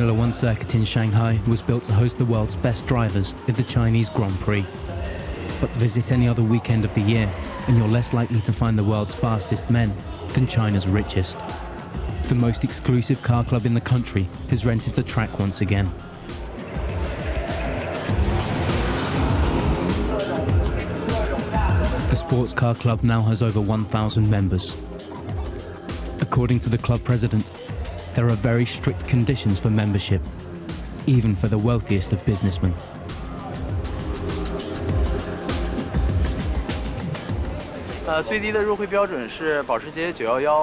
Formula One circuit in Shanghai was built to host the world's best drivers at the Chinese Grand Prix. But visit any other weekend of the year, and you're less likely to find the world's fastest men than China's richest. The most exclusive car club in the country has rented the track once again. The sports car club now has over 1,000 members. According to the club president, there are very strict conditions for membership, even for the wealthiest of businessmen.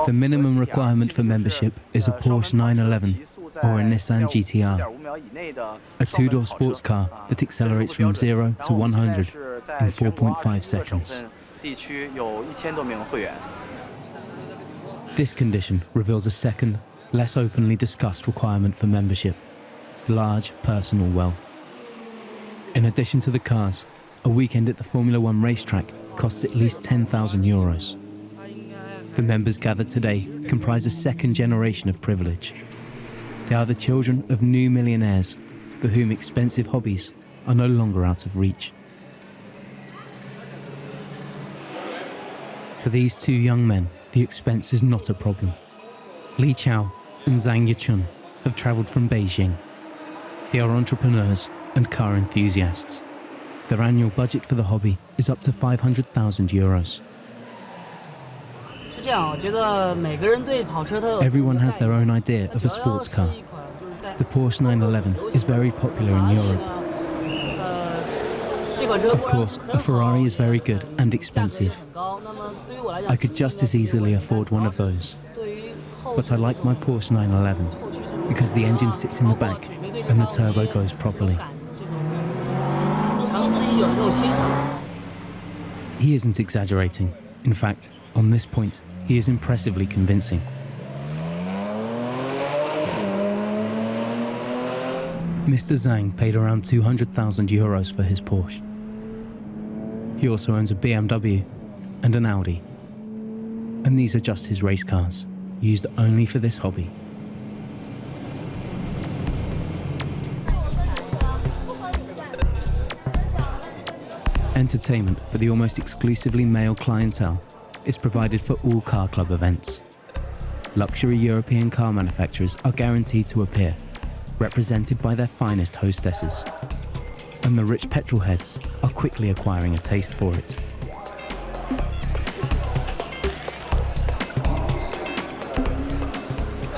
The minimum requirement for membership is a Porsche 911 or a Nissan GTR, a two-door sports car that accelerates from 0 to 100 in 4.5 seconds. This condition reveals a second, less openly discussed requirement for membership: large personal wealth. In addition to the cars, a weekend at the Formula One racetrack costs at least €10,000. The members gathered today comprise a second generation of privilege. They are the children of new millionaires for whom expensive hobbies are no longer out of reach. For these two young men, the expense is not a problem. Li Chao and YICHUN have travelled from Beijing. They are entrepreneurs and car enthusiasts. Their annual budget for the hobby is up to €500,000. Everyone has their own idea of a sports car. The Porsche 911 is very popular in Europe. Of course, a Ferrari is very good and expensive. I could just as easily afford one of those. But I like my Porsche 911 because the engine sits in the back and the turbo goes properly. He isn't exaggerating. In fact, on this point, he is impressively convincing. Mr. Zhang paid around €200,000 for his Porsche. He also owns a BMW and an Audi. And these are just his race cars, used only for this hobby. Entertainment for the almost exclusively male clientele is provided for all car club events. Luxury European car manufacturers are guaranteed to appear, represented by their finest hostesses. And the rich petrol heads are quickly acquiring a taste for it.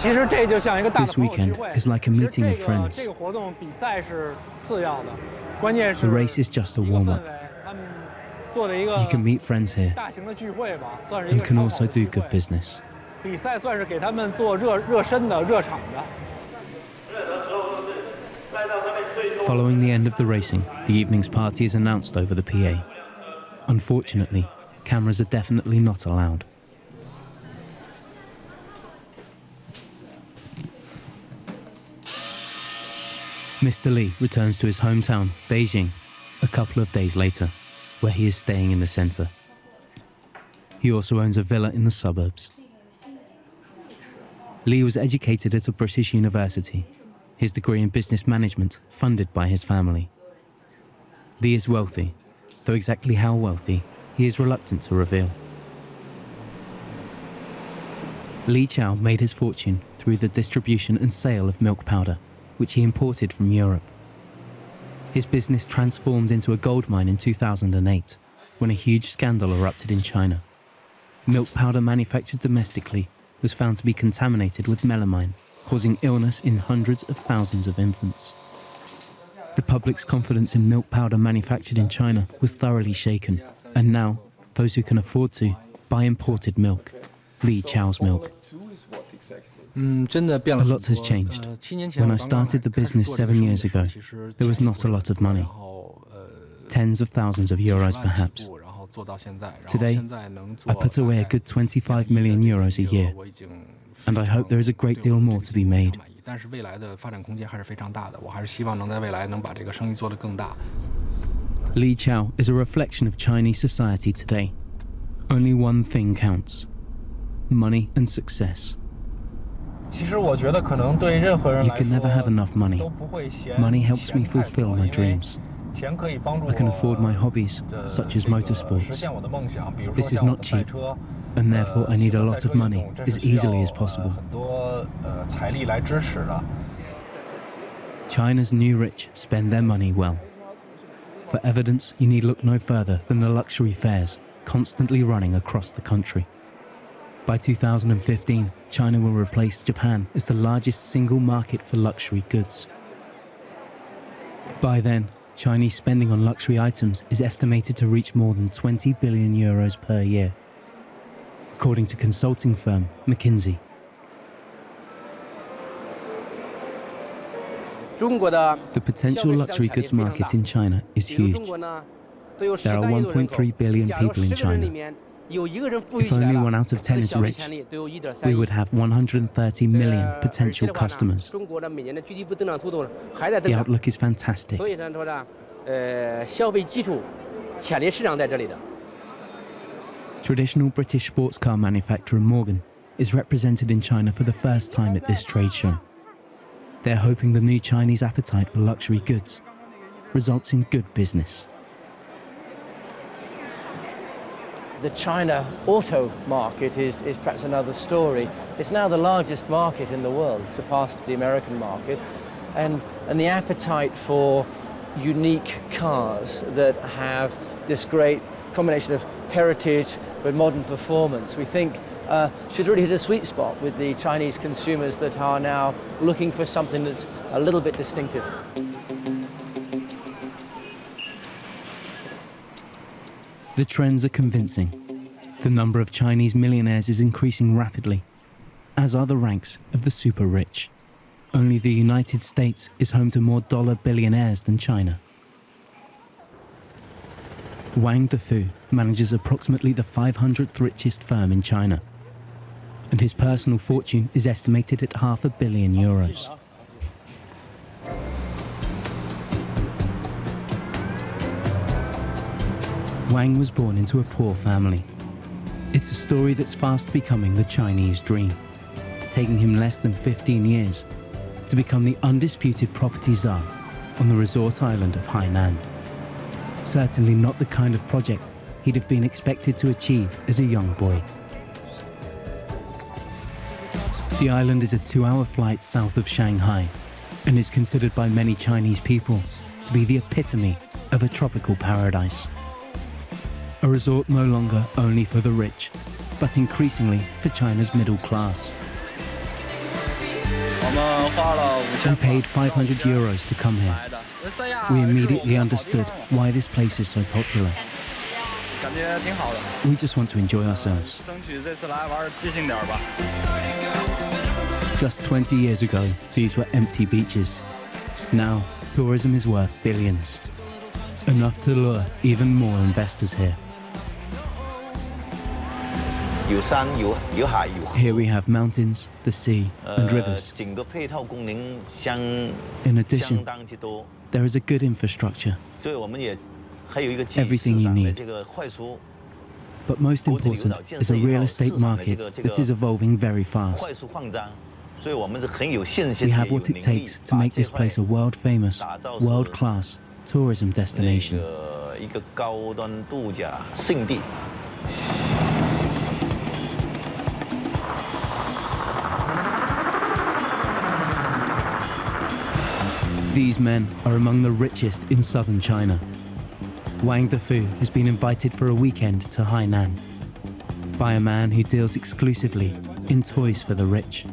This weekend is like a meeting of friends. The race is just a warm-up. You can meet friends here and can also do good business. Following the end of the racing, the evening's party is announced over the PA. Unfortunately, cameras are definitely not allowed. Mr. Li returns to his hometown, Beijing, a couple of days later, where he is staying in the center. He also owns a villa in the suburbs. Li was educated at a British university, his degree in business management funded by his family. Li is wealthy, though exactly how wealthy, he is reluctant to reveal. Li Chao made his fortune through the distribution and sale of milk powder, which he imported from Europe. His business transformed into a gold mine in 2008, when a huge scandal erupted in China. Milk powder manufactured domestically was found to be contaminated with melamine, causing illness in hundreds of thousands of infants. The public's confidence in milk powder manufactured in China was thoroughly shaken, and now those who can afford to buy imported milk, Li Chao's milk. A lot has changed. When I started the business 7 years ago, there was not a lot of money. Tens of thousands of euros perhaps. Today, I put away a good 25 million euros a year, and I hope there is a great deal more to be made. Li Chao is a reflection of Chinese society today. Only one thing counts: money and success. You can never have enough money. Money helps me fulfill my dreams. I can afford my hobbies, such as motorsports. This is not cheap, and therefore I need a lot of money as easily as possible. China's new rich spend their money well. For evidence, you need look no further than the luxury fairs constantly running across the country. By 2015, China will replace Japan as the largest single market for luxury goods. By then, Chinese spending on luxury items is estimated to reach more than 20 billion euros per year, according to consulting firm McKinsey. The potential luxury goods market in China is huge. There are 1.3 billion people in China. If only 1 out of 10 is rich, we would have 130 million potential customers. The outlook is fantastic. Traditional British sports car manufacturer Morgan is represented in China for the first time at this trade show. They're hoping the new Chinese appetite for luxury goods results in good business. The China auto market is perhaps another story. It's now the largest market in the world, surpassed the American market, and the appetite for unique cars that have this great combination of heritage with modern performance, we think should really hit a sweet spot with the Chinese consumers that are now looking for something that's a little bit distinctive. The trends are convincing. The number of Chinese millionaires is increasing rapidly, as are the ranks of the super rich. Only the United States is home to more dollar billionaires than China. Wang Dafu manages approximately the 500th richest firm in China, and his personal fortune is estimated at €500 million. Wang was born into a poor family. It's a story that's fast becoming the Chinese dream, taking him less than 15 years to become the undisputed property czar on the resort island of Hainan. Certainly not the kind of project he'd have been expected to achieve as a young boy. The island is a 2-hour flight south of Shanghai and is considered by many Chinese people to be the epitome of a tropical paradise. A resort no longer only for the rich, but increasingly for China's middle class. We paid €500 to come here. We immediately understood why this place is so popular. We just want to enjoy ourselves. Just 20 years ago, these were empty beaches. Now, tourism is worth billions, enough to lure even more investors here. Here we have mountains, the sea, and rivers. In addition, there is a good infrastructure, everything you need. But most important is a real estate market that is evolving very fast. We have what it takes to make this place a world-famous, world-class tourism destination. These men are among the richest in southern China. Wang Dafu has been invited for a weekend to Hainan by a man who deals exclusively in toys for the rich.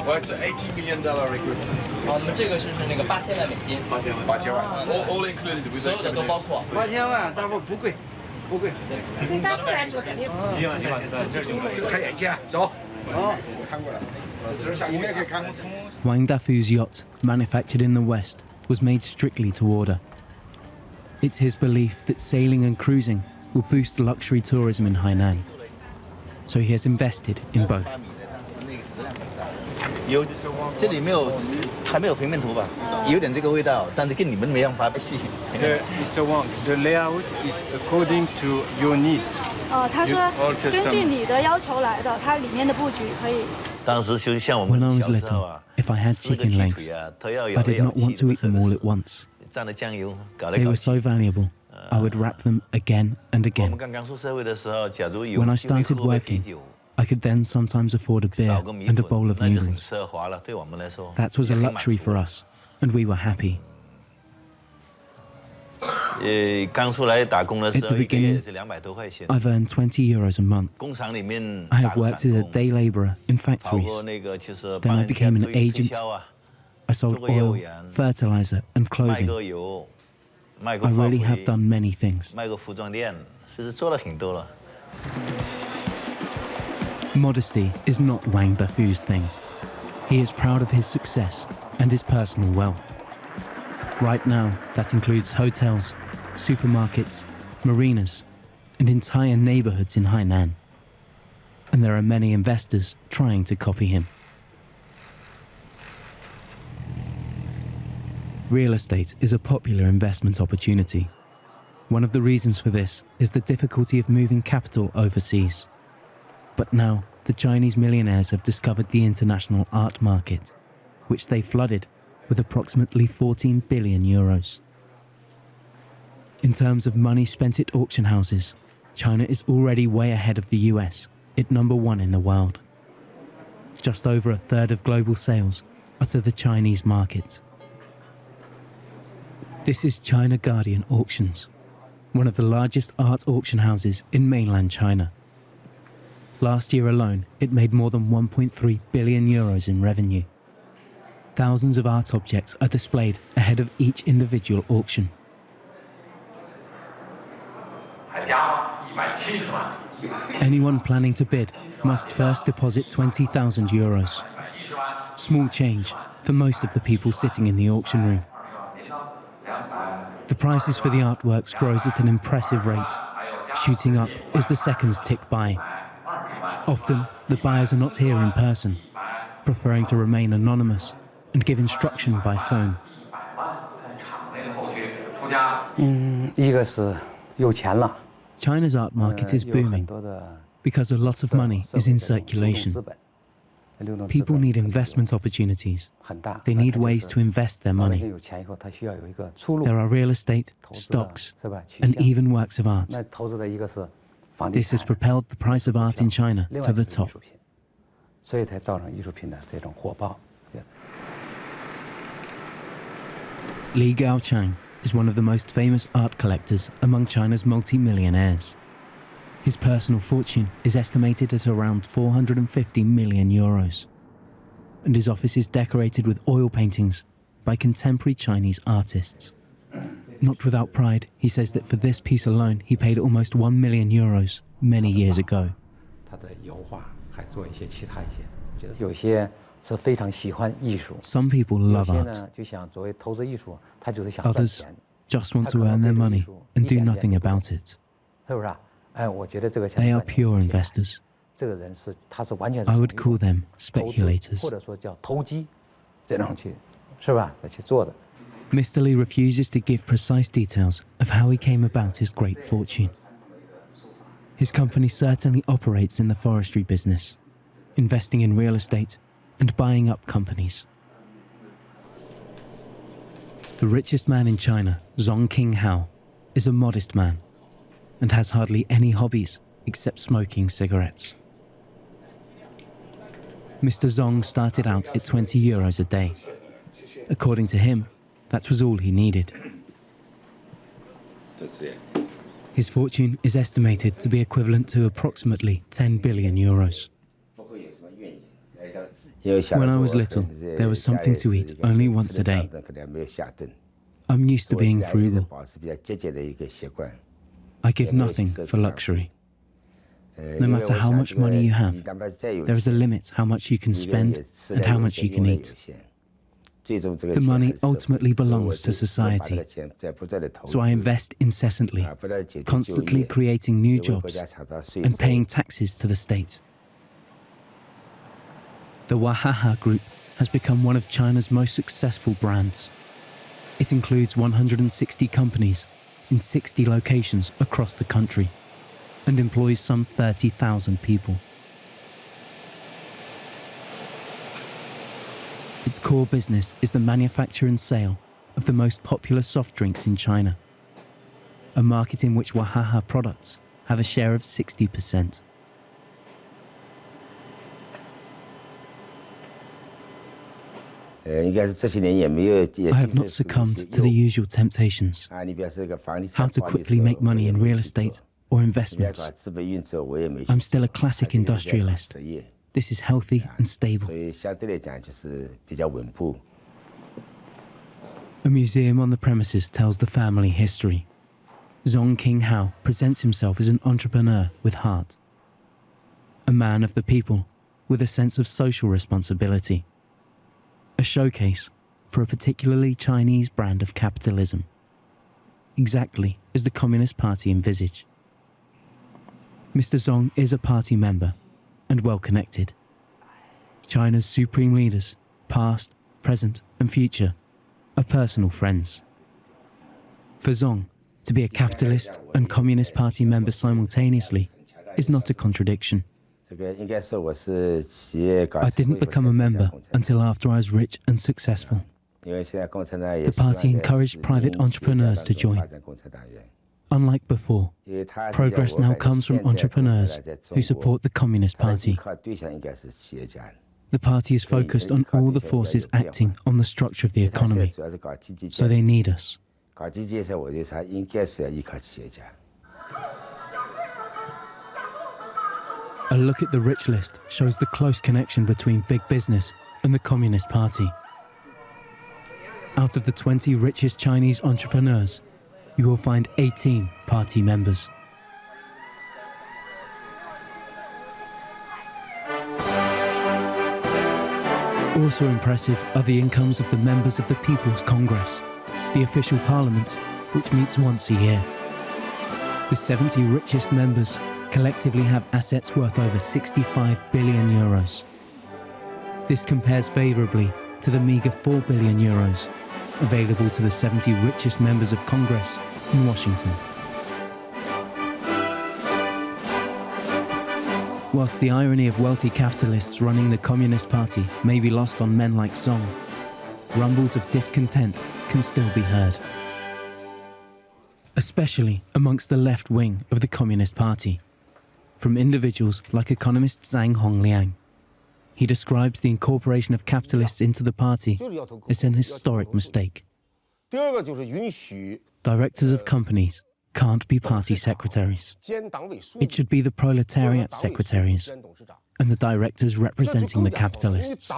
Well, it's an $80 million equipment. 我们这个是那个8000万美金，8000万，all included， 所有的都包括。8000万，大伙不贵，不贵。对大户来说肯定。这个开眼界，走。哦，我看过了，这是你们也可以看。Wang Dafu's yacht, manufactured in the West, was made strictly to order. It's his belief that sailing and cruising will boost luxury tourism in Hainan. So he has invested in both. 这里还没有平面图吧？有点这个味道，但是跟你们没办法比。Mr. Wang, the layout is according to your needs. 他说根据你的要求来的，它里面的布局可以。当时就像我 When 们 I was 小时候 little, 啊， if I had 10个 chicken 鸡 legs, 腿啊，都要 I did not want to eat them all at once. 蘸了酱油，搞来 They 搞 were 去。 so valuable, I would wrap them again and 我 again. 们刚刚出社会的时候，假如有 When I 机会 started 喝杯啤 working, 酒， I could then sometimes afford a beer 少个米 and a 粉， bowl of 那就很 noodles. 奢华了，对我们来说。 That was a 也很满 luxury 足 for us, and we were happy. 刚出来打工的时 At 候， the 一个月 beginning, 也是200多块钱。 I've earned 20 euros a month. 工厂里面 I 打 have 个 worked as 散 a 工， day labourer in 跑 factories. 过那个就是 Then 帮 I 人家 became an 推 agent. 销啊， I sold 做过业务 oil, 员， fertilizer, and 卖 clothing. 过油，卖过 I 化 really have 肥， done many things. 卖过服装店，其实做了很多了。 Modesty is not Wang Dafu's thing. He is proud of his success and his personal wealth. Right now, that includes hotels, supermarkets, marinas, and entire neighborhoods in Hainan. And there are many investors trying to copy him. Real estate is a popular investment opportunity. One of the reasons for this is the difficulty of moving capital overseas. But now, the Chinese millionaires have discovered the international art market, which they flooded with approximately 14 billion euros. In terms of money spent at auction houses, China is already way ahead of the US, at number 1 in the world. Just over a third of global sales are to the Chinese market. This is China Guardian Auctions, one of the largest art auction houses in mainland China. Last year alone, it made more than 1.3 billion euros in revenue. Thousands of art objects are displayed ahead of each individual auction. Anyone planning to bid must first deposit 20,000 euros. Small change for most of the people sitting in the auction room. The prices for the artworks grows at an impressive rate, shooting up as the seconds tick by. Often, the buyers are not here in person, preferring to remain anonymous and give instruction by phone. 一个是有钱了， China's art market is 有很 booming 多的 because a lot of money is in circulation. 流动资本 People need investment opportunities. 很大， They 那 need 它就是 ways to invest their 老百 money. 姓有钱以后，他需要有一个出路。 There are real estate, 投资的 stocks, 是吧？趋 and 向 even works of art. 那投资的一个是房地 This has 产， propelled the price of art in China 另 to 外 the 就是艺 top. 术品，所以才造成艺术品的这种火爆。 Li Chao is one of the most famous art collectors among China's multi-millionaires. His personal fortune is estimated at around 450 million euros. And his office is decorated with oil paintings by contemporary Chinese artists. Not without pride, he says that for this piece alone, he paid almost 1 million euros many years ago. 他的油画还做一些其他一些，觉得有些是非常喜欢艺术， Some people 有 love 些 art. 呢就想作为投资艺术，他就是想赚 Others 钱， just want 他 to 可能 earn 对 their 这个艺 money 术 and 一 do 点点 nothing 都不懂 about it. 是不是啊？哎，我觉得这个钱 They are 赚钱 pure 有钱 investors. 这个人是他是完全是 I 属于 would call them 投资 speculators. 或者说叫投机，这种去是吧？来去做的。 Mr. Li refuses to give precise details of how he came about his great fortune. His company certainly operates in the forestry business, investing in real estate and buying up companies. The richest man in China, ZONG QINGHOU, is a modest man and has hardly any hobbies except smoking cigarettes. Mr. ZONG started out at 20 euros a day. According to him, that was all he needed. His fortune is estimated to be equivalent to approximately 10 billion euros. When I was little, there was something to eat only once a day. I'm used to being frugal. I give nothing for luxury. No matter how much money you have, there is a limit how much you can spend and how much you can eat. The money ultimately belongs to society. So I invest incessantly, constantly creating new jobs and paying taxes to the state. The Wahaha Group has become one of China's most successful brands. It includes 160 companies in 60 locations across the country and employs some 30,000 people. Its core business is the manufacture and sale of the most popular soft drinks in China, a market in which Wahaha products have a share of 60%. I have not succumbed to the usual temptations. How to quickly make money in real estate or investments. I'm still a classic industrialist. This is healthy and stable. A museum on the premises tells the family history. ZONG QINGHOU presents himself as an entrepreneur with heart. A man of the people with a sense of social responsibility. A showcase for a particularly Chinese brand of capitalism, exactly as the Communist Party envisaged. Mr. ZONG is a party member and well-connected. China's supreme leaders, past, present and future, are personal friends. For ZONG, to be a capitalist and Communist Party member simultaneously is not a contradiction. I didn't become a member until after I was rich and successful. The party encouraged private entrepreneurs to join. Unlike before, progress now comes from entrepreneurs who support the Communist Party. The party is focused on all the forces acting on the structure of the economy, so they need us. A look at the rich list shows the close connection between big business and the Communist Party. Out of the 20 richest Chinese entrepreneurs, you will find 18 party members. Also impressive are the incomes of the members of the People's Congress, the official parliament, which meets once a year. The 70 richest members collectively have assets worth over 65 billion euros. This compares favourably to the meagre 4 billion euros available to the 70 richest members of Congress in Washington. Whilst the irony of wealthy capitalists running the Communist Party may be lost on men like ZONG, rumbles of discontent can still be heard, especially amongst the left wing of the Communist Party, from individuals like economist Zhang Hongliang. He describes the incorporation of capitalists into the party as an historic mistake. Directors of companies can't be party secretaries. It should be the proletariat secretaries and the directors representing the capitalists.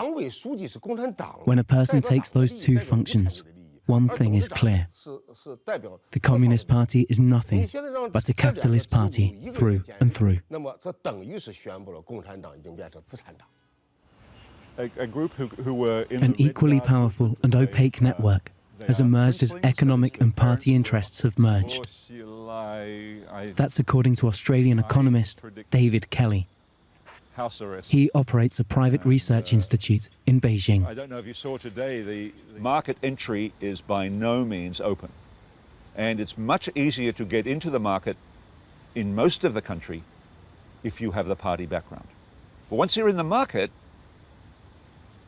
When a person takes those two functions, one thing is clear. The Communist Party is nothing but a capitalist party through and through. A group who were in An equally powerful and opaque network has emerged as economic and party interests have merged. That's according to Australian economist David Kelly. He operates a private research institute in Beijing. I don't know if you saw today, the market entry is by no means open. And it's much easier to get into the market in most of the country if you have the party background. But once you're in the market,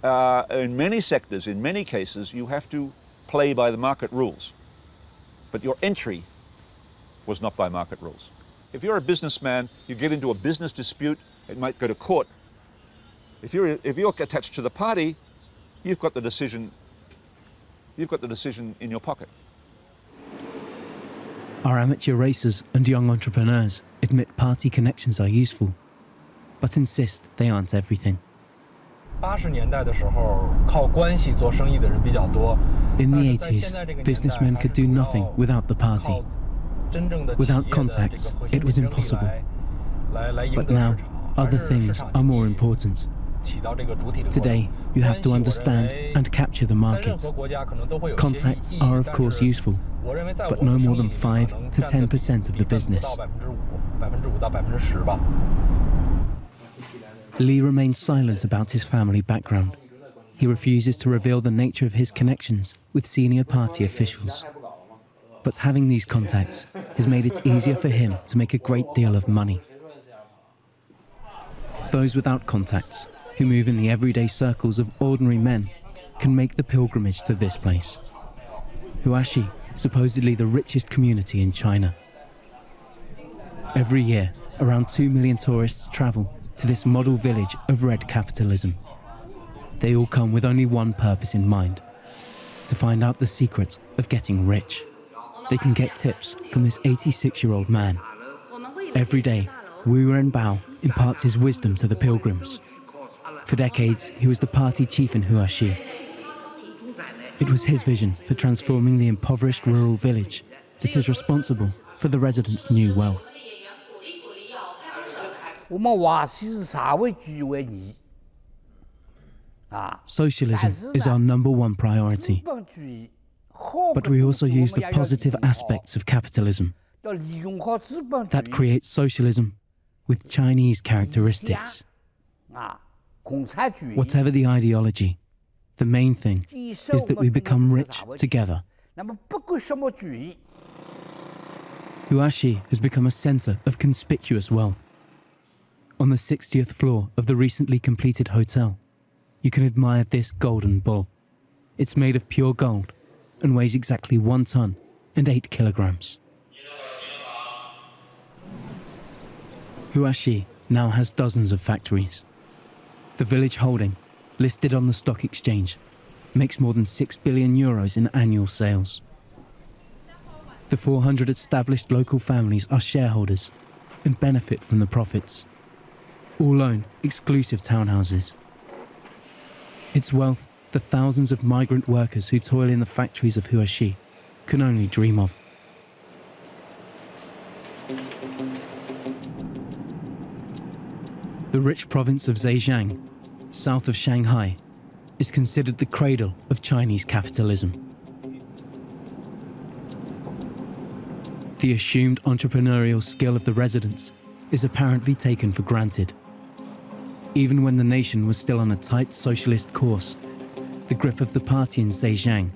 in many sectors, in many cases, you have to play by the market rules. But your entry was not by market rules. If you're a businessman, you get into a business dispute, it might go to court. If you're attached to the party, you've got the decision in your pocket. Our amateur racers and young entrepreneurs admit party connections are useful, but insist they aren't everything. In the 80s, businessmen could do nothing without the party. Without contacts, it was impossible. But now, other things are more important. Today, you have to understand and capture the market. Contacts are of course useful, but no more than 5 to 10% of the business. Li remains silent about his family background. He refuses to reveal the nature of his connections with senior party officials. But having these contacts has made it easier for him to make a great deal of money. Those without contacts, who move in the everyday circles of ordinary men, can make the pilgrimage to this place. Huaxi, supposedly the richest community in China. Every year, around 2 million tourists travel to this model village of red capitalism. They all come with only one purpose in mind: to find out the secret of getting rich. They can get tips from this 86-year-old man. Every day, RENBAO imparts his wisdom to the pilgrims. For decades, he was the party chief in Huaxi. It was his vision for transforming the impoverished rural village that is responsible for the residents' new wealth. Socialism is our #1 priority, but we also use the positive aspects of capitalism that creates socialism with Chinese characteristics. Whatever the ideology, the main thing is that we become rich together. Huaxi has become a center of conspicuous wealth. On the 60th floor of the recently completed hotel, you can admire this golden bull. It's made of pure gold and weighs exactly 1 ton and 8 kilograms. Huaxi now has dozens of factories. The village holding, listed on the stock exchange, makes more than 6 billion euros in annual sales. The 400 established local families are shareholders and benefit from the profits. All own exclusive townhouses. Its wealth, the thousands of migrant workers who toil in the factories of Huaxi can only dream of. The rich province of ZHANG, south of Shanghai, is considered the cradle of Chinese capitalism. The assumed entrepreneurial skill of the residents is apparently taken for granted. Even when the nation was still on a tight socialist course, the grip of the party in Zhejiang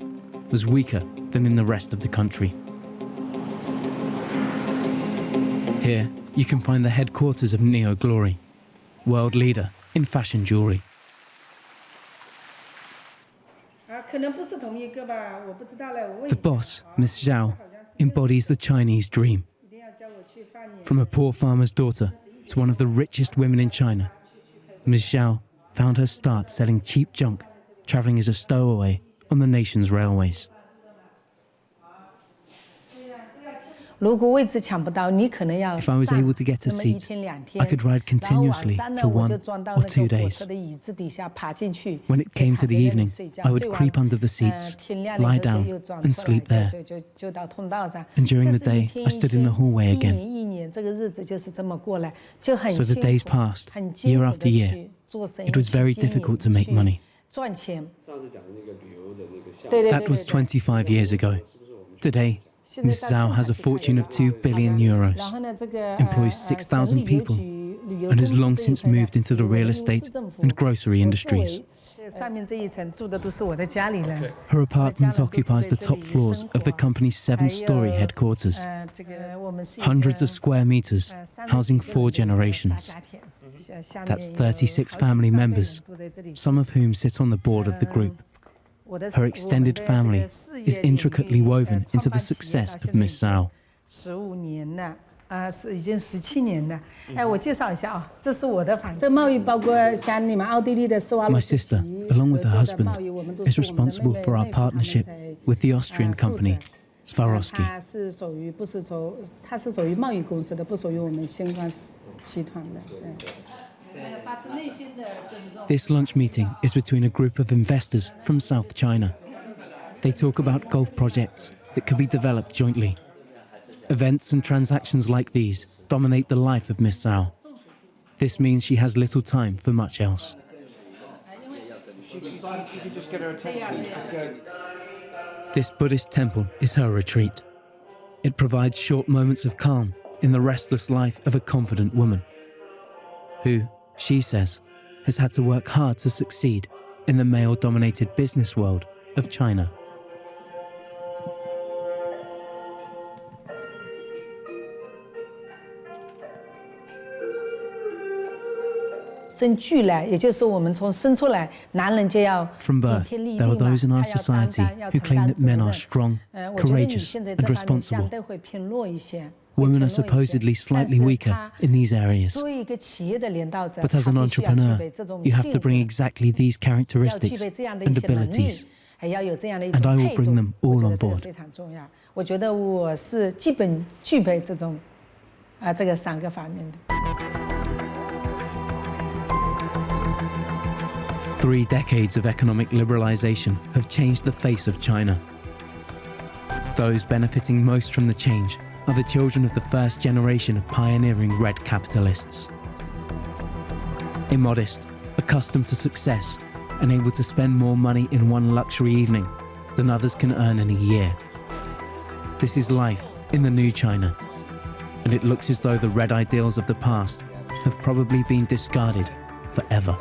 was weaker than in the rest of the country. Here, you can find the headquarters of Neo Glory, world leader in fashion jewelry. The boss, Ms. Zhao, embodies the Chinese dream. From a poor farmer's daughter to one of the richest women in China, Ms. Zhao found her start selling cheap junk, traveling as a stowaway on the nation's railways. If I was able to get a seat, I could ride continuously for 1 or 2 days. When it came to the evening, I would creep under the seats, lie down and sleep there. And during the day, I stood in the hallway again. So the days passed, year after year. It was very difficult to make money. That was 25 years ago. Today, Ms. Zhao has a fortune of 2 billion euros, employs 6,000 people, and has long since moved into the real estate and grocery industries. Her apartment occupies the top floors of the company's 7-story headquarters. Hundreds of square meters, housing 4 generations. That's 36 family members, some of whom sit on the board of the group. Her extended family is intricately woven into the success of Ms. Zhao. My sister, along with her husband, is responsible for our partnership with the Austrian company, Swarovski. This lunch meeting is between a group of investors from South China. They talk about golf projects that could be developed jointly. Events and transactions like these dominate the life of Ms. Zhao. This means she has little time for much else. you could just get her attention. Just go. This Buddhist temple is her retreat. It provides short moments of calm in the restless life of a confident woman who, she says, has had to work hard to succeed in the male-dominated business world of China. From birth, there are those in our society who claim that men are strong, courageous, and responsible. Women are supposedly slightly weaker in these areas. But as an entrepreneur, you have to bring exactly these characteristics and abilities, and I will bring them all on board. Three decades of economic liberalization have changed the face of China. Those benefiting most from the change are the children of the first generation of pioneering red capitalists. Immodest, accustomed to success, and able to spend more money in one luxury evening than others can earn in a year. This is life in the new China, and it looks as though the red ideals of the past have probably been discarded forever.